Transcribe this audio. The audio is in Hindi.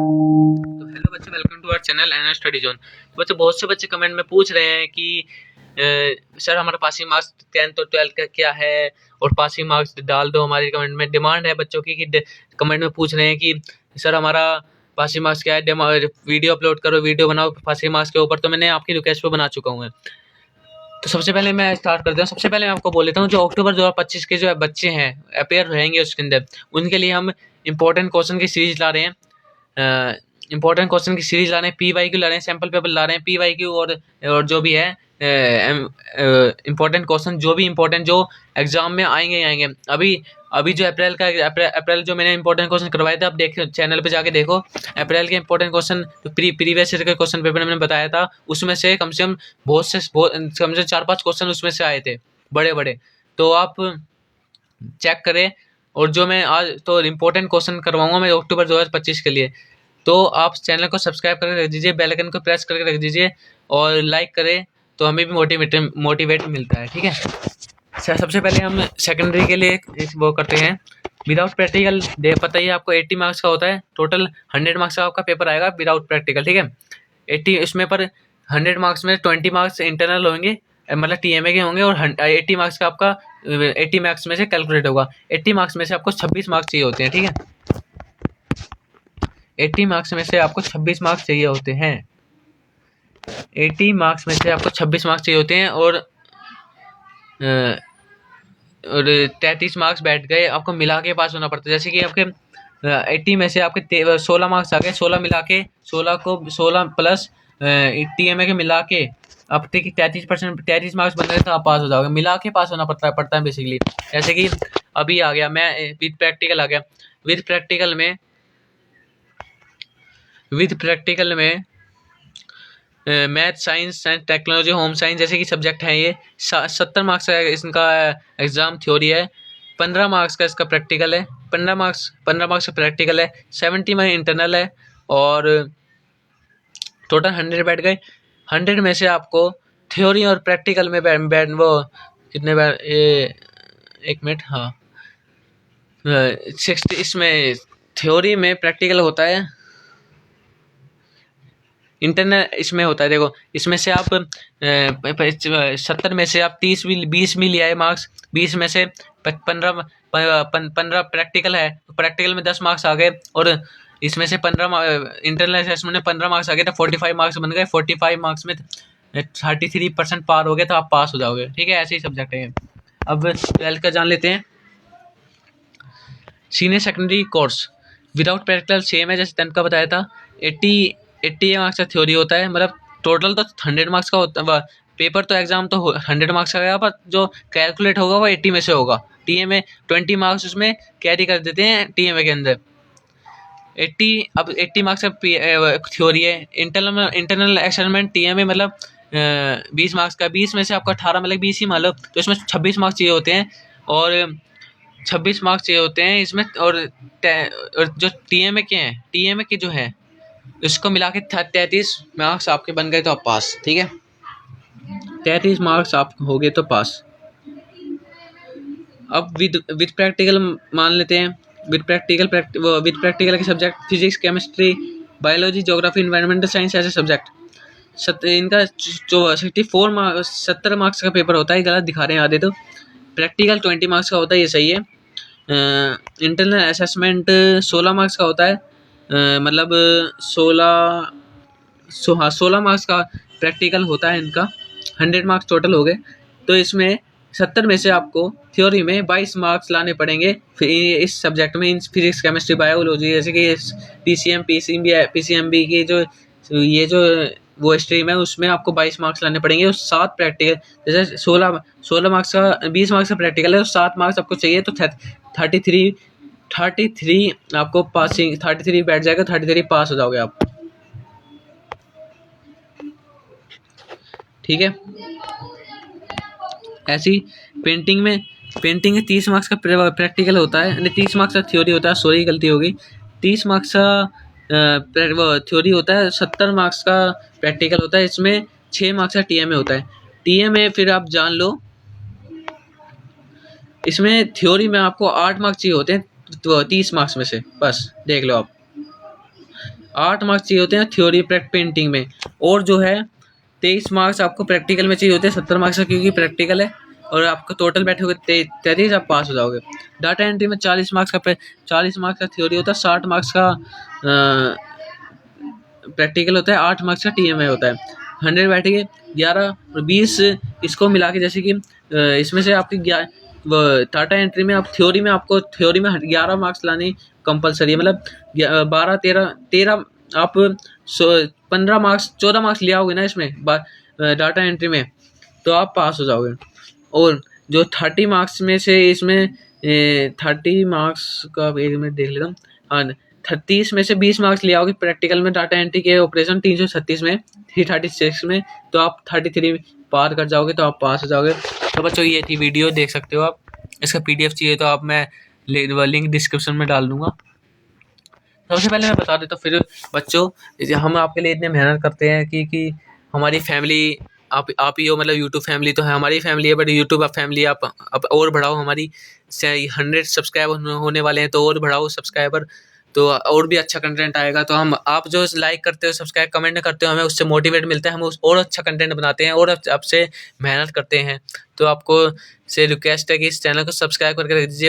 तो हेलो बच्चे, welcome to our channel NS study zone. बच्चे, बहुत से बच्चे कमेंट में पूछ रहे हैं कि सर हमारा पासिंग मार्क्स 10th और 12th का क्या है, और पासिंग मार्क्स डाल दो। हमारी कमेंट में डिमांड है बच्चों की कि कमेंट में पूछ रहे हैं कि सर हमारा पासिंग मार्क्स क्या है, वीडियो अपलोड करो, वीडियो बनाओ पासिंग मार्क्स के ऊपर। तो मैंने आपकी रिक्वेस्ट पे बना चुका हूँ। तो सबसे पहले मैं स्टार्ट करता हूँ। सबसे पहले मैं आपको बोल देता हूँ, जो अक्टूबर 2025 के जो बच्चे हैं अपेयर रहेंगे उसके अंदर, उनके लिए हम इंपॉर्टेंट क्वेश्चन की सीरीज ला रहे हैं। इंपॉर्टेंट क्वेश्चन की सीरीज ला रहे हैं, PYQ ला रहे हैं, सैम्पल पेपर ला रहे हैं, PYQ और जो भी है इंपॉर्टेंट क्वेश्चन, जो भी इंपॉर्टेंट जो एग्जाम में आएंगे ही आएंगे। अभी जो अप्रैल जो मैंने इंपॉर्टेंट क्वेश्चन करवाए थे, आप देखो चैनल पे जाके देखो। अप्रैल के इंपॉर्टेंट क्वेश्चन प्रीवियस ईयर के क्वेश्चन पेपर मैंने बताया था, उसमें से कम से कम कम से 4-5 क्वेश्चन उसमें से आए थे बड़े बड़े। तो आप चेक करें। और जो मैं आज तो इम्पोर्टेंट क्वेश्चन करवाऊंगा मैं अक्टूबर 2025 के लिए, तो आप चैनल को सब्सक्राइब करके रख दीजिए, बेल आइकन को प्रेस करके रख दीजिए और लाइक करें, तो हमें भी मोटिवेट मिलता है। ठीक है। सबसे पहले हम सेकेंडरी के लिए वो करते हैं। विदाउट प्रैक्टिकल पता ही है आपको 80 मार्क्स का होता है। टोटल 100 मार्क्स का आपका पेपर आएगा विदाउट प्रैक्टिकल। ठीक है। 80 इसमें पर 100 मार्क्स में 20 मार्क्स इंटरनल होंगे, मतलब TMA के होंगे, और 80 मार्क्स का आपका 80 मार्क्स में से कैलकुलेट होगा। 80 मार्क्स में से आपको 26 मार्क्स चाहिए होते हैं। ठीक है। 80 मार्क्स में से आपको 26 मार्क्स चाहिए होते हैं। 80 मार्क्स में से आपको 26 मार्क्स चाहिए होते हैं, और 33 मार्क्स बैठ गए, आपको मिला के पास होना पड़ता है। जैसे कि आपके 80 में से आपके 16 मार्क्स आ गए, 16 मिला के 16 प्लस TMA के मिला के आप 33 मार्क्स बन गए, तो आप पास हो जाओगे। मिला के पास होना पड़ता है बेसिकली। जैसे कि अभी आ गया मैं विद प्रैक्टिकल आ गया। विद प्रैक्टिकल में math, science and technology, home science जैसे कि सब्जेक्ट हैं, ये 70 मार्क्स का इसका एग्ज़ाम थ्योरी है, 15 मार्क्स का इसका प्रैक्टिकल है, 15 मार्क्स का प्रैक्टिकल है, 70 में इंटरनल है, और टोटल 100 बैठ गए। 100 में से आपको थ्योरी और प्रैक्टिकल में वो कितने बार, ये 1 मिनट, हाँ 60, इसमें थ्योरी में प्रैक्टिकल होता है, इंटरनल इसमें होता है। देखो इसमें से आप 70 में से आप 20 भी ले आए मार्क्स, 20 में से 15 प्रैक्टिकल है, तो प्रैक्टिकल में 10 मार्क्स आ गए, और इसमें से 15 इंटरनल असेसमेंट में 15 मार्क्स आ गए, तो 45 मार्क्स बन गए। 45 मार्क्स में 33% पार हो गए, तो आप पास हो जाओगे। ठीक है। ऐसे ही सब्जेक्ट है। अब 12th का जान लेते हैं। Senior secondary course without practical same है जैसे 10th का बताया था। 80 मार्क्स का थ्योरी होता है, मतलब टोटल तो 100 मार्क्स का होता है पेपर, तो एग्जाम तो 100 मार्क्स का गया, पर जो कैलकुलेट होगा वो 80 में से होगा। TMA 20 मार्क्स उसमें कैरी कर देते हैं TMA के अंदर। 80 मार्क्स का थ्योरी है। इंटरनल असेसमेंट TMA मतलब 20 मार्क्स का, 20 में से आपका 18 मतलब 20 ही मान लो, तो इसमें 26 मार्क्स चाहिए होते हैं, और 26 मार्क्स चाहिए होते हैं इसमें। और जो TMA के हैं, TMA के जो है इसको मिला के 33 मार्क्स आपके बन गए, तो आप पास। ठीक है। 33 मार्क्स आप हो गए तो पास। अब विद प्रैक्टिकल मान लेते हैं। विद प्रैक्टिकल के subject physics, chemistry, biology, geography, environmental science ऐसे सब्जेक्ट। इनका जो 70 मार्क्स का पेपर होता है, गलत दिखा रहे हैं आधे तो। प्रैक्टिकल 20 मार्क्स का होता है, ये सही है। इंटरनल असेसमेंट 16 मार्क्स का होता है, मतलब 16 मार्क्स का प्रैक्टिकल होता है इनका। 100 मार्क्स टोटल हो गए, तो इसमें 70 में से आपको थ्योरी में 22 मार्क्स लाने पड़ेंगे। फिर इस सब्जेक्ट में फिजिक्स, केमिस्ट्री, बायोलॉजी, जैसे कि PCMB की जो वो स्ट्रीम है, उसमें आपको 22 मार्क्स लाने पड़ेंगे, और 7 प्रैक्टिकल। जैसे 16 मार्क्स का 20 मार्क्स का प्रैक्टिकल है, तो 7 मार्क्स आपको चाहिए, तो 33 आपको पासिंग 33 बैठ जाएगा, 33 पास हो जाओगे आप। ठीक है। ऐसी पेंटिंग में 30 मार्क्स का प्रैक्टिकल होता है, 30 मार्क्स का थ्योरी होता है। सॉरी, गलती हो गई। 30 मार्क्स का थ्योरी होता है, 70 मार्क्स का प्रैक्टिकल होता है। इसमें 6 मार्क्स का TMA होता है। TMA फिर आप जान लो, इसमें थ्योरी में आपको 8 मार्क्स चाहिए होते हैं, तो 30 मार्क्स में से, बस देख लो आप। 8 मार्क्स चाहिए होते हैं थ्योरी पेंटिंग में, और जो है 23 मार्क्स आपको प्रैक्टिकल में चाहिए होते हैं, 70 मार्क्स का क्योंकि प्रैक्टिकल है, और आपको टोटल बैठे हुए 33, आप पास हो जाओगे। डाटा एंट्री में 40 मार्क्स का थ्योरी होता है, 60 मार्क्स का प्रैक्टिकल होता है, 8 मार्क्स का TMA होता है। 100 बैठेंगे, 11 और 20 इसको मिला के, जैसे कि इसमें से आपकी डाटा एंट्री में आप थ्योरी में 11 मार्क्स लाने कंपलसरी है, मतलब 12 13 आप 15 मार्क्स 14 मार्क्स ले आओगे ना इसमें डाटा एंट्री में, तो आप पास हो जाओगे। और जो 30 मार्क्स में से इसमें 30 मार्क्स का एक मिनट देख लेता हूँ, हाँ 30 में से 20 मार्क्स ले आओगे प्रैक्टिकल में डाटा एंट्री के ऑपरेशन 336 में, 336 में, तो आप 33 पार कर जाओगे, तो आप पास हो जाओगे। तो बच्चों ये थी वीडियो, देख सकते हो आप। इसका PDF चाहिए तो आप मैं लिंक डिस्क्रिप्शन में डाल दूंगा। सबसे पहले मैं बता देता हूँ, फिर बच्चों हम आपके लिए इतने मेहनत करते हैं कि हमारी फैमिली आप ही हो, मतलब यूट्यूब फैमिली तो है, हमारी फैमिली है, बट यूट्यूब फैमिली आप और बढ़ाओ। हमारी 100 सब्सक्राइबर होने वाले हैं, तो और बढ़ाओ सब्सक्राइबर, तो और भी अच्छा कंटेंट आएगा। तो हम आप जो लाइक करते हो, सब्सक्राइब कमेंट करते हो, हमें उससे मोटिवेट मिलता है, हम और अच्छा कंटेंट बनाते हैं और आपसे मेहनत करते हैं। तो आपको से रिक्वेस्ट है कि इस चैनल को सब्सक्राइब करके रख दीजिए।